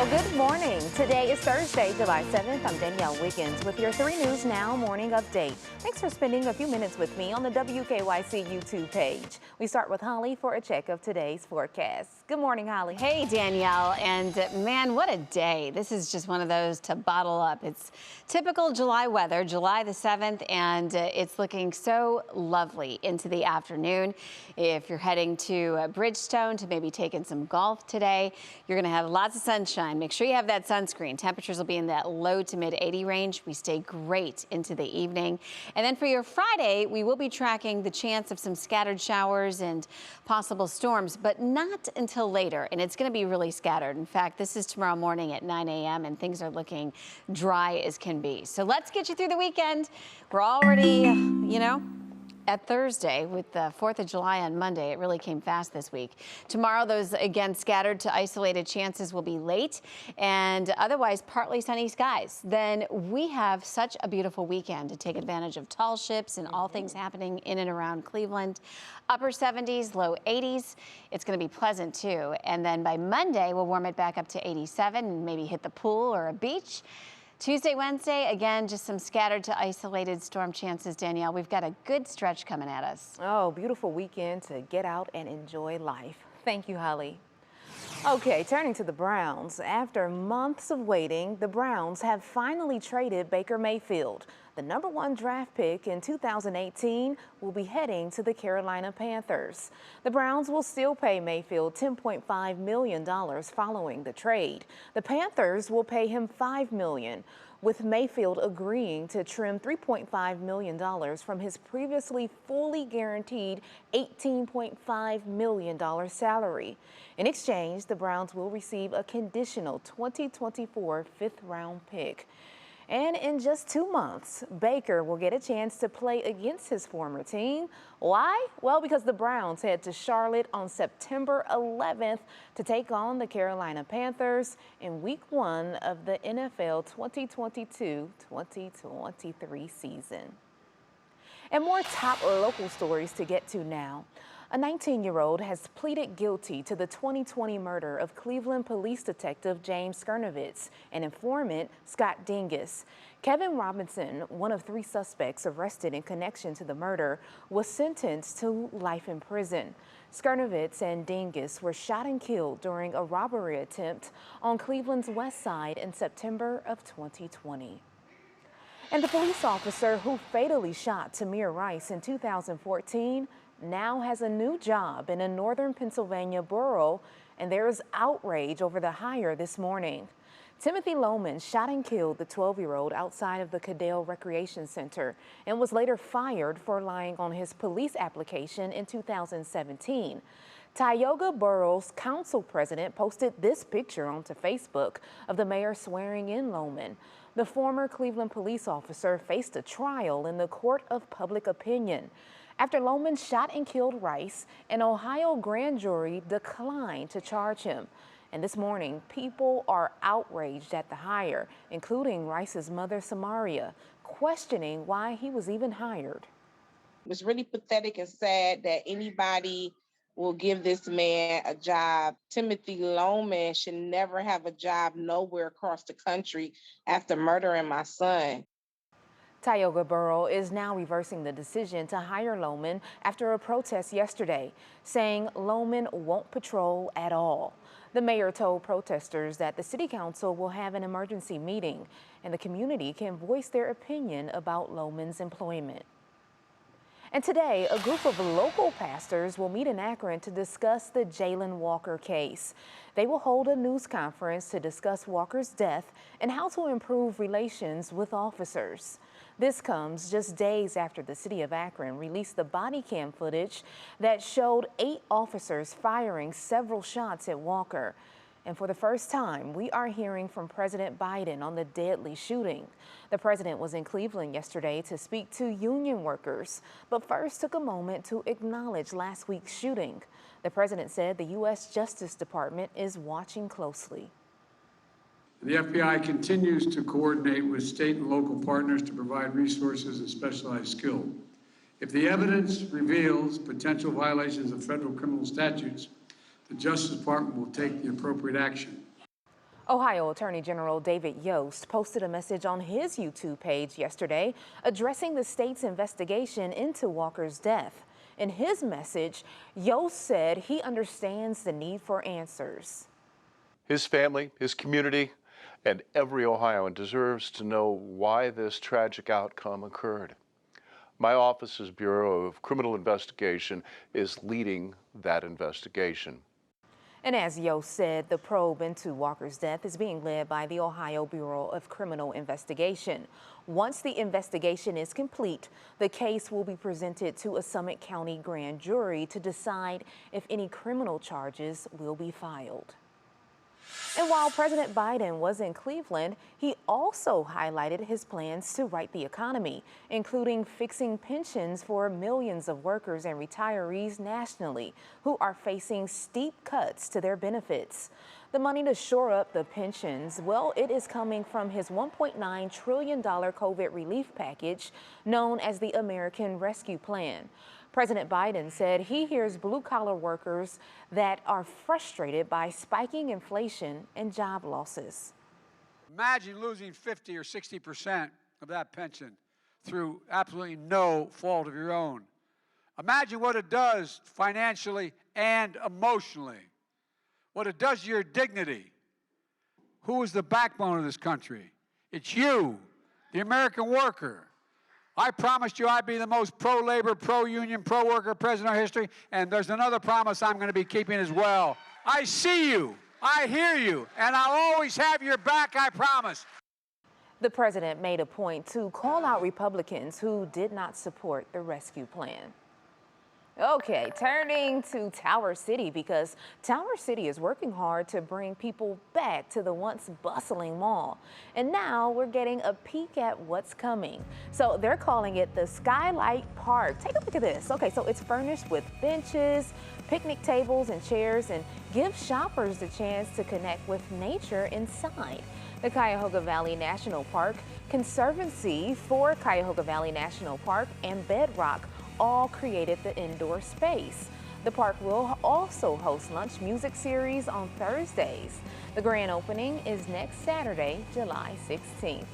Well, good morning. Today is Thursday, July 7th. I'm Danielle Wiggins with your 3 News Now morning update. Thanks for spending a few minutes with me on the WKYC YouTube page. We start with Holly for a check of today's forecast. Good morning, Holly. Hey, Danielle. And man, what a day. This is just one of those to bottle up. It's typical July weather, July the 7th, and it's looking so lovely into the afternoon. If you're heading to Bridgestone to maybe take in some golf today, you're going to have lots of sunshine. Make sure you have that sunscreen. Temperatures will be in that low to mid 80 range. We stay great into the evening. And then for your Friday, we will be tracking the chance of some scattered showers and possible storms, but not until later. And it's going to be really scattered. In fact, this is tomorrow morning at 9 a.m. and things are looking dry as can be. So let's get you through the weekend. We're already, at Thursday with the 4th of July on Monday. It really came fast this week. Tomorrow, those again scattered to isolated chances will be late and otherwise partly sunny skies. Then we have such a beautiful weekend to take advantage of tall ships and all things happening in and around Cleveland. Upper 70s, low 80s. It's going to be pleasant too. And then by Monday, we'll warm it back up to 87 and maybe hit the pool or a beach. Tuesday, Wednesday, again, just some scattered to isolated storm chances, Danielle. We've got a good stretch coming at us. Oh, beautiful weekend to get out and enjoy life. Thank you, Holly. Okay, turning to the Browns. After months of waiting, the Browns have finally traded Baker Mayfield. The #1 draft pick in 2018 will be heading to the Carolina Panthers. The Browns will still pay Mayfield $10.5 million following the trade. The Panthers will pay him $5 million, with Mayfield agreeing to trim $3.5 million from his previously fully guaranteed $18.5 million salary. In exchange, the Browns will receive a conditional 2024 fifth-round pick. And in just 2 months, Baker will get a chance to play against his former team. Why? Well, because the Browns head to Charlotte on September 11th to take on the Carolina Panthers in Week 1 of the NFL 2022-2023 season. And more top local stories to get to now. A 19-year-old has pleaded guilty to the 2020 murder of Cleveland police detective James Skirnovitz and informant Scott Dingus. Kevin Robinson, one of 3 suspects arrested in connection to the murder, was sentenced to life in prison. Skirnovitz and Dingus were shot and killed during a robbery attempt on Cleveland's west side in September of 2020. And the police officer who fatally shot Tamir Rice in 2014 now has a new job in a northern Pennsylvania borough, and there is outrage over the hire this morning. Timothy Lohman shot and killed the 12-year-old outside of the Cadell Recreation Center and was later fired for lying on his police application in 2017. Tioga Borough's council president posted this picture onto Facebook of the mayor swearing in Lohman. The former Cleveland police officer faced a trial in the court of public opinion. After Lohman shot and killed Rice, an Ohio grand jury declined to charge him. And this morning, people are outraged at the hire, including Rice's mother, Samaria, questioning why he was even hired. It was really pathetic and sad that anybody will give this man a job. Timothy Lohman should never have a job nowhere across the country after murdering my son. Tioga Borough is now reversing the decision to hire Lohman after a protest yesterday, saying Lohman won't patrol at all. The mayor told protesters that the city council will have an emergency meeting and the community can voice their opinion about Lohman's employment. And today, a group of local pastors will meet in Akron to discuss the Jayland Walker case. They will hold a news conference to discuss Walker's death and how to improve relations with officers. This comes just days after the city of Akron released the body cam footage that showed 8 officers firing several shots at Walker. And for the first time, we are hearing from President Biden on the deadly shooting. The president was in Cleveland yesterday to speak to union workers, but first took a moment to acknowledge last week's shooting. The president said the U.S. Justice Department is watching closely. The FBI continues to coordinate with state and local partners to provide resources and specialized skill. If the evidence reveals potential violations of federal criminal statutes, the Justice Department will take the appropriate action. Ohio Attorney General David Yost posted a message on his YouTube page yesterday addressing the state's investigation into Walker's death. In his message, Yost said he understands the need for answers. His family, his community, and every Ohioan deserves to know why this tragic outcome occurred. My office's Bureau of Criminal Investigation is leading that investigation. And as Yost said, the probe into Walker's death is being led by the Ohio Bureau of Criminal Investigation. Once the investigation is complete, the case will be presented to a Summit County grand jury to decide if any criminal charges will be filed. And while President Biden was in Cleveland, he also highlighted his plans to right the economy, including fixing pensions for millions of workers and retirees nationally who are facing steep cuts to their benefits. The money to shore up the pensions, well, it is coming from his $1.9 trillion COVID relief package known as the American Rescue Plan. President Biden said he hears blue-collar workers that are frustrated by spiking inflation and job losses. Imagine losing 50 or 60% of that pension through absolutely no fault of your own. Imagine what it does financially and emotionally, what it does to your dignity. Who is the backbone of this country? It's you, the American worker. I promised you I'd be the most pro-labor, pro-union, pro-worker president in history, and there's another promise I'm going to be keeping as well. I see you, I hear you, and I'll always have your back, I promise. The president made a point to call out Republicans who did not support the rescue plan. Okay, turning to Tower City, because Tower City is working hard to bring people back to the once bustling mall. And now we're getting a peek at what's coming. So they're calling it the Skylight Park. Take a look at this. Okay, so it's furnished with benches, picnic tables and chairs, and gives shoppers the chance to connect with nature inside. The Cuyahoga Valley National Park, Conservancy for Cuyahoga Valley National Park, and Bedrock all created the indoor space. The park will also host lunch music series on Thursdays. The grand opening is next Saturday, July 16th.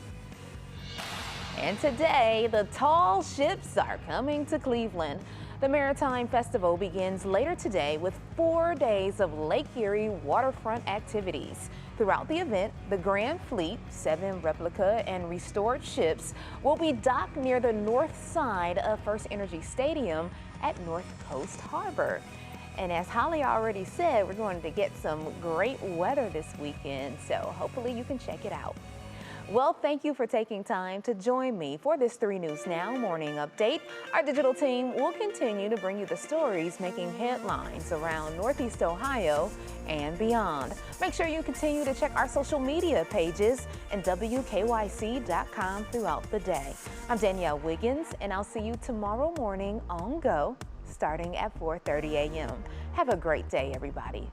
And today, the tall ships are coming to Cleveland. The Maritime Festival begins later today with 4 days of Lake Erie waterfront activities. Throughout the event, the Grand Fleet, 7 replica and restored ships, will be docked near the north side of First Energy Stadium at North Coast Harbor. And as Holly already said, we're going to get some great weather this weekend, so hopefully you can check it out. Well, thank you for taking time to join me for this 3 News Now morning update. Our digital team will continue to bring you the stories making headlines around Northeast Ohio and beyond. Make sure you continue to check our social media pages and WKYC.com throughout the day. I'm Danielle Wiggins, and I'll see you tomorrow morning on Go, starting at 4:30 a.m. Have a great day, everybody.